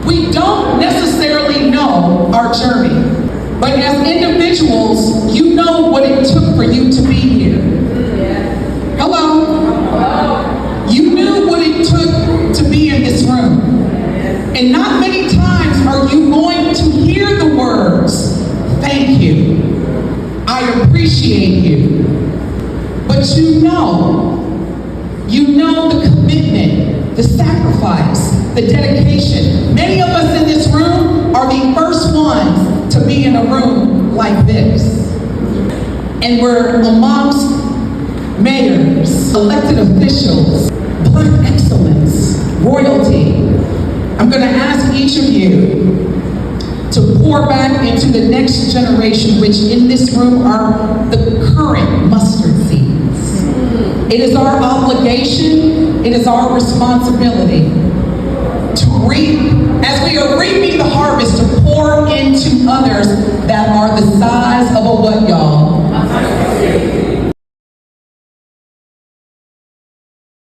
We don't necessarily know our journey, but as individuals, you know what it took for you to be here. Hello? You knew what it took to be in this room. And not many times are you going to hear the words, thank you, I appreciate you. But you know the commitment, the sacrifice, the dedication. Many of us in this room are the first ones to be in a room like this. And we're amongst mayors, elected officials, Black excellence, royalty. I'm going to ask each of you to pour back into the next generation, which in this room are the current mustard seeds. It is our obligation, it is our responsibility to reap, as we are reaping the harvest, to pour into others that are the size of a what, y'all?